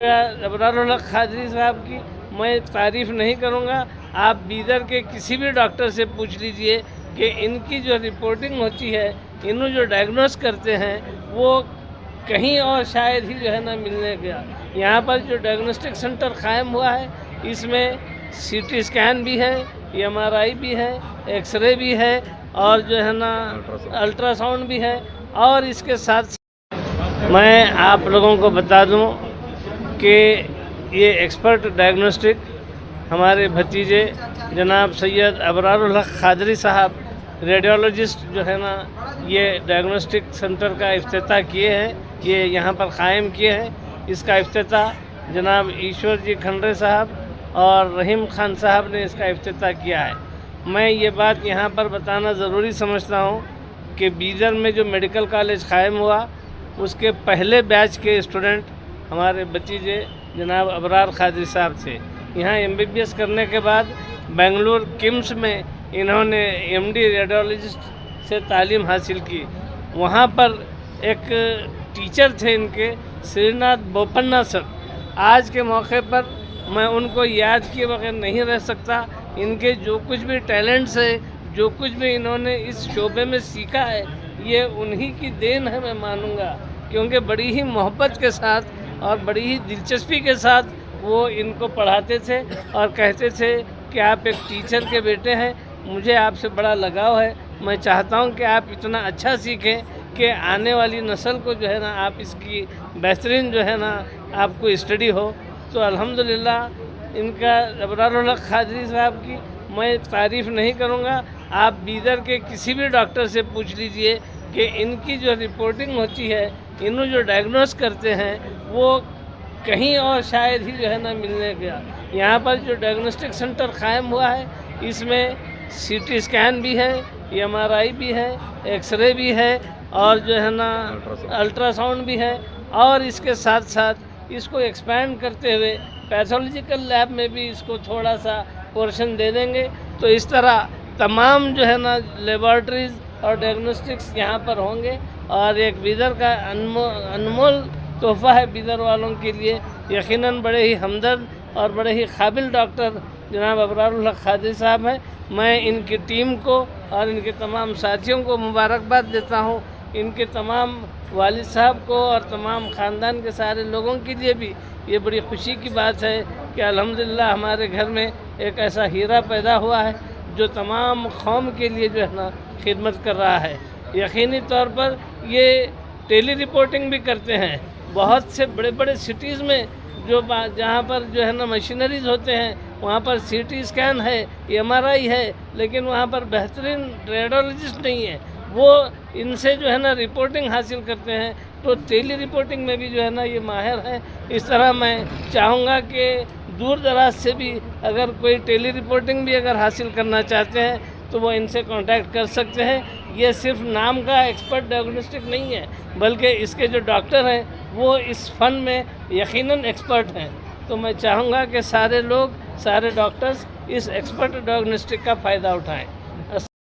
अबरारुल हक खादरी साहब की मैं तारीफ़ नहीं करूँगा। आप बीदर के किसी भी डॉक्टर से पूछ लीजिए कि इनकी जो रिपोर्टिंग होती है, इन्हों जो डायग्नोस करते हैं, वो कहीं और शायद ही जो है ना मिलने गया। यहाँ पर जो डायग्नोस्टिक सेंटर कायम हुआ है, इसमें सीटी स्कैन भी है, MRI भी है, एक्सरे भी है और जो है ना अल्ट्रासाउंड भी है। और इसके साथ मैं आप लोगों को बता दूं कि ये एक्सपर्ट डायग्नोस्टिक हमारे भतीजे जनाब सैयद अबरारुल हक खादरी साहब रेडियोलॉजिस्ट जो है ना, ये डायग्नोस्टिक सेंटर का इफ्तिताह किए हैं, ये यहाँ पर कायम किए हैं। इसका इफ्तिताह जनाब ईश्वर जी खंडरे साहब और रहीम खान साहब ने इसका इफ्तिताह किया है। मैं ये बात यहाँ पर बताना ज़रूरी समझता हूँ कि बीदर में जो मेडिकल कॉलेज कायम हुआ, उसके पहले बैच के स्टूडेंट हमारे भतीजे जनाब अबरार खादरी साहब थे। यहाँ MBBS करने के बाद बेंगलुरु किम्स में इन्होंने MD रेडियोलॉजिस्ट से तालीम हासिल की। वहाँ पर एक टीचर थे इनके, श्रीनाथ बोपन्ना सर। आज के मौके पर मैं उनको याद किए बगैर नहीं रह सकता। इनके जो कुछ भी टैलेंट्स है, जो कुछ भी इन्होंने इस शोबे में सीखा है, ये उन्हीं की देन है मैं मानूंगा, क्योंकि बड़ी ही मोहब्बत के साथ और बड़ी ही दिलचस्पी के साथ वो इनको पढ़ाते थे और कहते थे कि आप एक टीचर के बेटे हैं, मुझे आपसे बड़ा लगाव है। मैं चाहता हूं कि आप इतना अच्छा सीखें कि आने वाली नस्ल को जो है ना, आप इसकी बेहतरीन जो है ना आपको स्टडी हो। तो अल्हम्दुलिल्लाह इनका अबरारुल हक खादरी साहब की मैं तारीफ़ नहीं करूँगा। आप बीदर के किसी भी डॉक्टर से पूछ लीजिए कि इनकी जो रिपोर्टिंग होती है, इन्हों जो डायग्नोस करते हैं, वो कहीं और शायद ही जो है ना मिलने गया। यहाँ पर जो डायग्नोस्टिक सेंटर कायम हुआ है, इसमें CT स्कैन भी है, MRI भी है, एक्सरे भी है और जो है ना अल्ट्रासाउंड भी है। और इसके साथ साथ इसको एक्सपैंड करते हुए पैथोलॉजिकल लैब में भी इसको थोड़ा सा पोर्शन दे देंगे। तो इस तरह तमाम जो है ना लेबॉर्ट्रीज़ और डायग्नोस्टिक्स यहाँ पर होंगे और एक बीदर का अनमोल तोहफ़ा है बीदर वालों के लिए। यकीनन बड़े ही हमदर्द और बड़े ही काबिल डॉक्टर जनाब अबरारुल हक खादरी साहब हैं। मैं इनकी टीम को और इनके तमाम साथियों को मुबारकबाद देता हूँ। इनके तमाम वालिद साहब को और तमाम ख़ानदान के सारे लोगों के लिए भी ये बड़ी खुशी की बात है कि अल्हम्दुलिल्लाह हमारे घर में एक ऐसा हीरा पैदा हुआ है जो तमाम कौम के लिए जो है ना खिदमत कर रहा है। यकीनी तौर पर ये टेली रिपोर्टिंग भी करते हैं। बहुत से बड़े बड़े सिटीज़ में जो जहाँ पर जो है ना मशीनरीज होते हैं, वहाँ पर CT स्कैन है, MRI है, लेकिन वहाँ पर बेहतरीन रेडियोलॉजिस्ट नहीं है। वो इनसे जो है ना रिपोर्टिंग हासिल करते हैं। तो टेली रिपोर्टिंग में भी जो है ना ये माहिर हैं। इस तरह मैं चाहूँगा कि दूर दराज से भी अगर कोई टेली रिपोर्टिंग भी अगर हासिल करना चाहते हैं तो वो इनसे कांटेक्ट कर सकते हैं। ये सिर्फ नाम का एक्सपर्ट डायग्नोस्टिक नहीं है, बल्कि इसके जो डॉक्टर हैं वो इस फ़न में यकीनन एक्सपर्ट हैं। तो मैं चाहूँगा कि सारे लोग, सारे डॉक्टर्स इस एक्सपर्ट डायग्नोस्टिक का फ़ायदा उठाएं।